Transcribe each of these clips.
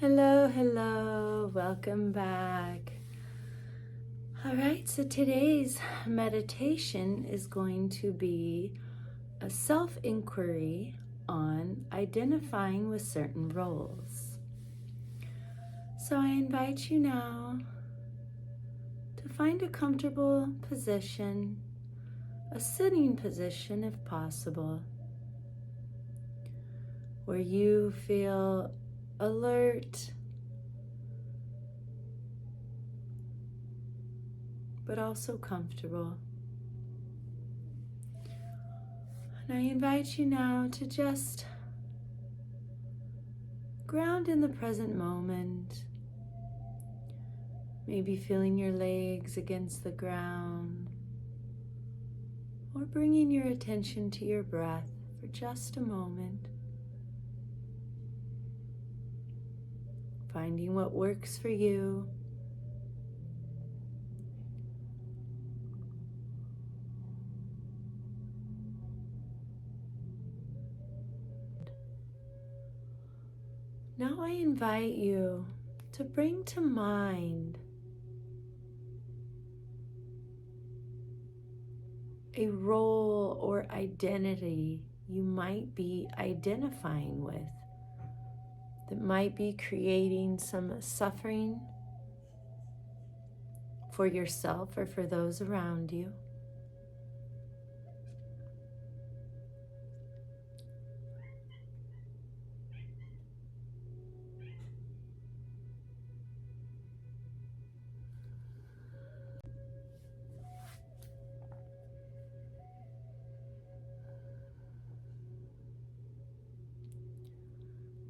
Hello, hello, welcome back. All right, so today's meditation is going to be a self-inquiry on identifying with certain roles. So I invite you now to find a comfortable position, a sitting position if possible, where you feel alert, but also comfortable. And I invite you now to just ground in the present moment, maybe feeling your legs against the ground, or bringing your attention to your breath for just a moment, finding what works for you. Now I invite you to bring to mind a role or identity you might be identifying with that might be creating some suffering for yourself or for those around you.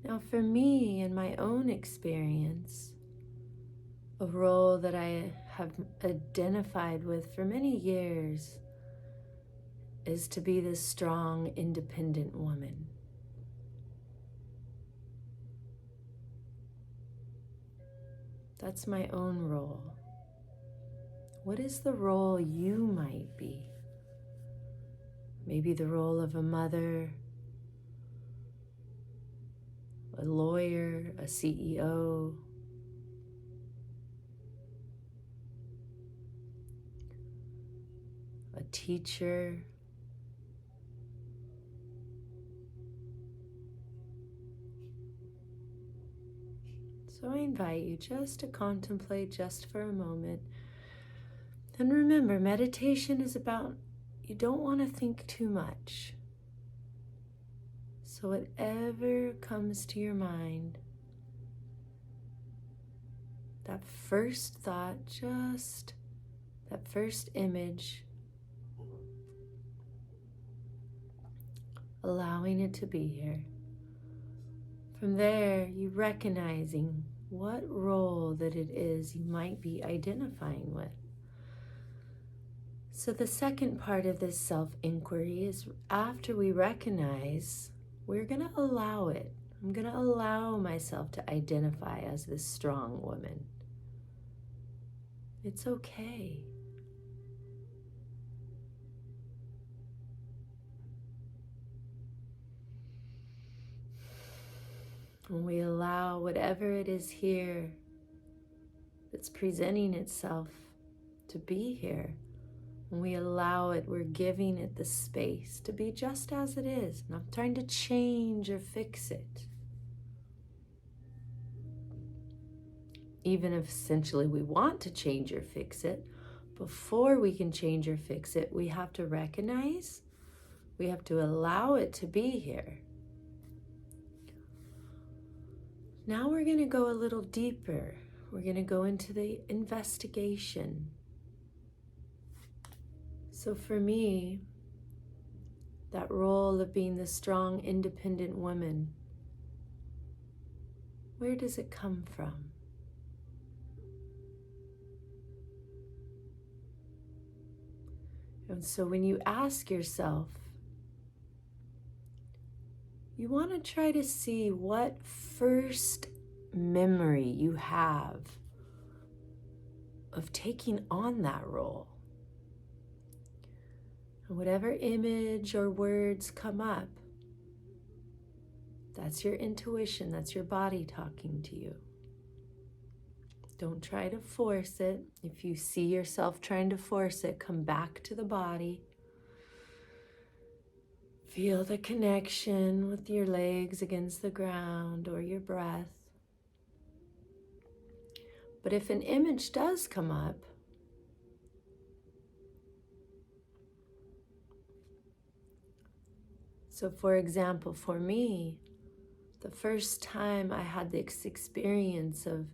Now, for me, in my own experience, a role that I have identified with for many years is to be this strong, independent woman. That's my own role. What is the role you might be? Maybe the role of a mother, a lawyer, a CEO, a teacher, so I invite you just to contemplate just for a moment. And remember, meditation is about, you don't want to think too much. So whatever comes to your mind, that first thought, just that first image, allowing it to be here. From there, you recognizing what role that it is you might be identifying with. So the second part of this self-inquiry is after we recognize, we're going to allow it. I'm going to allow myself to identify as this strong woman. It's okay. When we allow whatever it is here that's presenting itself to be here, when we allow it, we're giving it the space to be just as it is, not trying to change or fix it. Even if essentially we want to change or fix it, before we can change or fix it, we have to recognize, we have to allow it to be here. Now we're going to go a little deeper. We're going to go into the investigation. So for me, that role of being the strong, independent woman, where does it come from? And so when you ask yourself, you want to try to see what first memory you have of taking on that role. And whatever image or words come up, That's your intuition. That's your body talking to you. Don't try to force it. If you see yourself trying to force it, come back to the body. Feel the connection with your legs against the ground or your breath. But if an image does come up, so for example, for me, the first time I had this experience of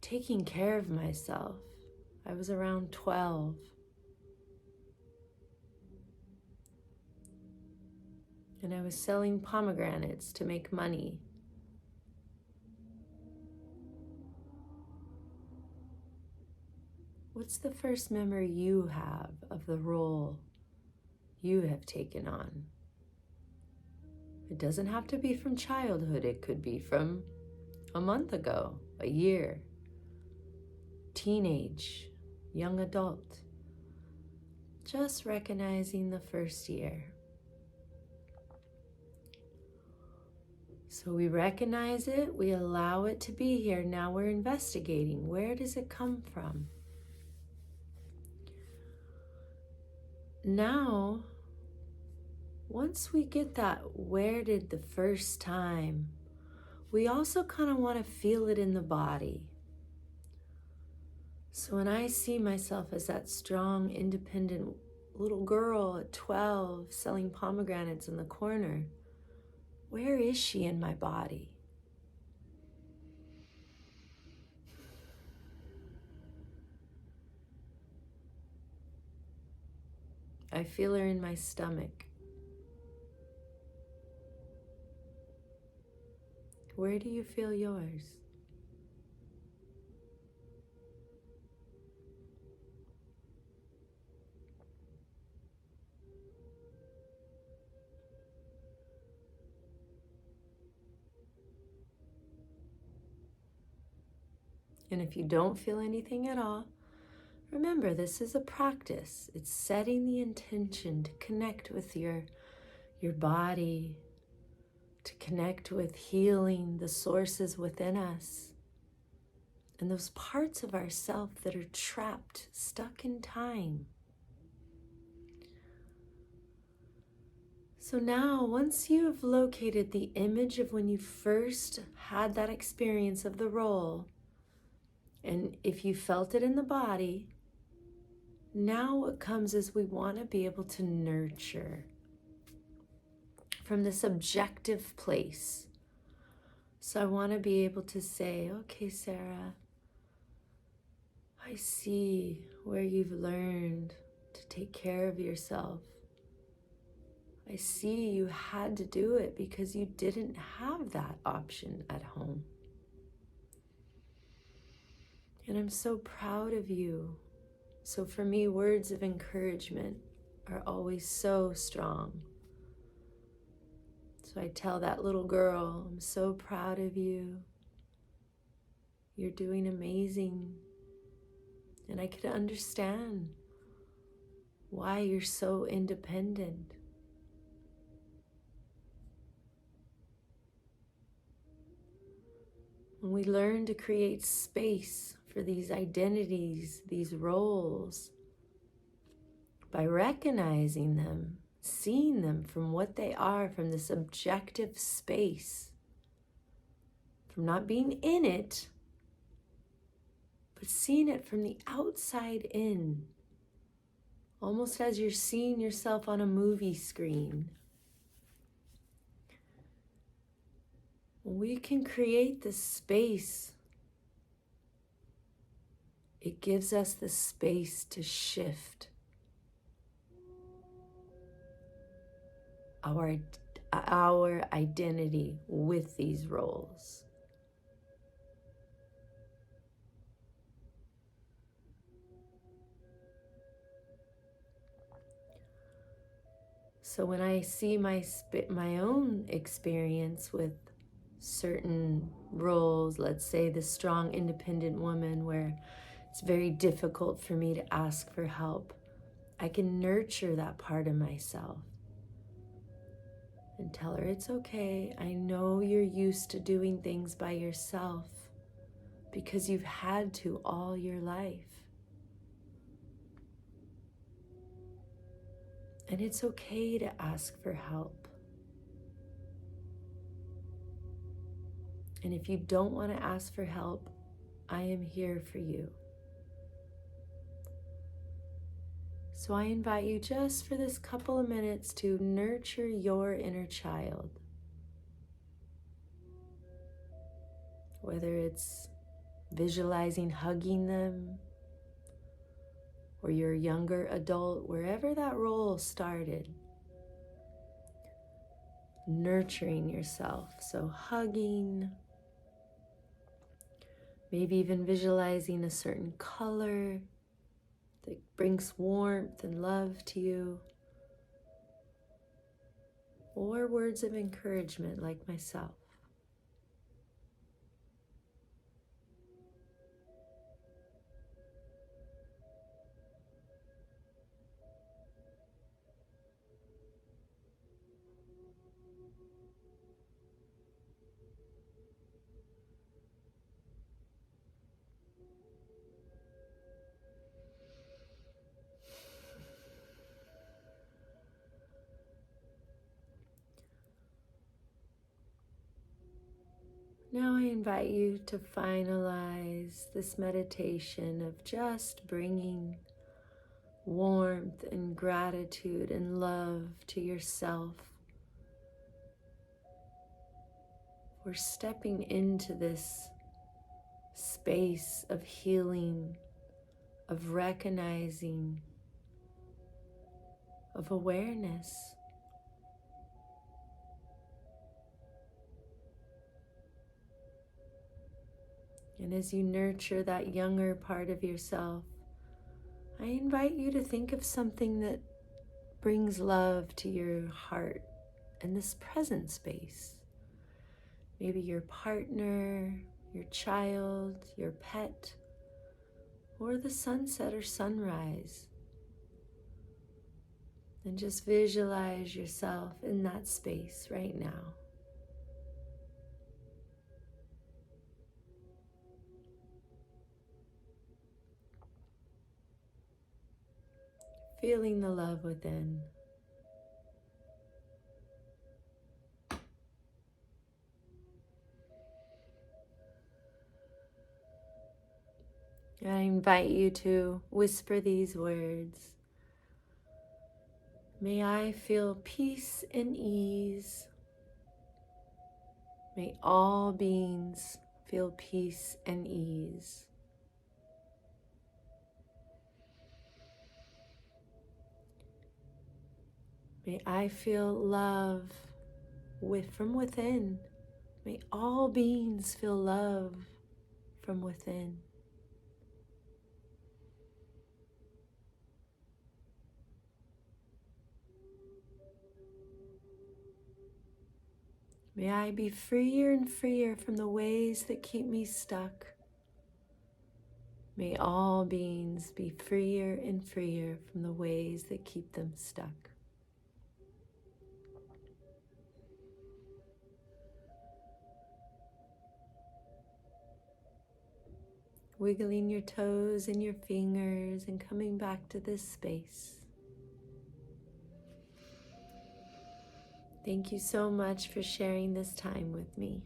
taking care of myself, I was around 12. And I was selling pomegranates to make money. What's the first memory you have of the role you have taken on? It doesn't have to be from childhood. It could be from a month ago, a year, teenage, young adult. Just recognizing the first year. So we recognize it, we allow it to be here. Now we're investigating. Where does it come from? Now, once we get that, where did the first time, we also kind of want to feel it in the body. So when I see myself as that strong, independent little girl at 12 selling pomegranates in the corner, where is she in my body? I feel her in my stomach. Where do you feel yours? And if you don't feel anything at all, remember, this is a practice. It's setting the intention to connect with your body, to connect with healing the sources within us, and those parts of ourself that are trapped, stuck in time. So now, once you have located the image of when you first had that experience of the role, and if you felt it in the body, now what comes is we want to be able to nurture from this objective place. So I want to be able to say, okay, Sarah, I see where you've learned to take care of yourself. I see you had to do it because you didn't have that option at home. And I'm so proud of you. So for me, words of encouragement are always so strong. So I tell that little girl, I'm so proud of you. You're doing amazing. And I could understand why you're so independent. When we learn to create space for these identities, these roles, by recognizing them, seeing them from what they are, from this objective space, from not being in it, but seeing it from the outside in, almost as you're seeing yourself on a movie screen. We can create this space. It gives us the space to shift our identity with these roles. So when I see my own experience with certain roles, let's say the strong, independent woman, where it's very difficult for me to ask for help, I can nurture that part of myself And tell her it's okay. I know you're used to doing things by yourself because you've had to all your life. And it's okay to ask for help. And if you don't want to ask for help, I am here for you. So I invite you just for this couple of minutes to nurture your inner child. Whether it's visualizing hugging them, or your younger adult, wherever that role started. Nurturing yourself, so hugging, maybe even visualizing a certain color that brings warmth and love to you, or words of encouragement like myself. Now I invite you to finalize this meditation of just bringing warmth and gratitude and love to yourself for stepping into this space of healing, of recognizing, of awareness. And as you nurture that younger part of yourself, I invite you to think of something that brings love to your heart in this present space. Maybe your partner, your child, your pet, or the sunset or sunrise. And just visualize yourself in that space right now. Feeling the love within. I invite you to whisper these words. May I feel peace and ease. May all beings feel peace and ease. May I feel love from within. May all beings feel love from within. May I be freer and freer from the ways that keep me stuck. May all beings be freer and freer from the ways that keep them stuck. Wiggling your toes and your fingers and coming back to this space. Thank you so much for sharing this time with me.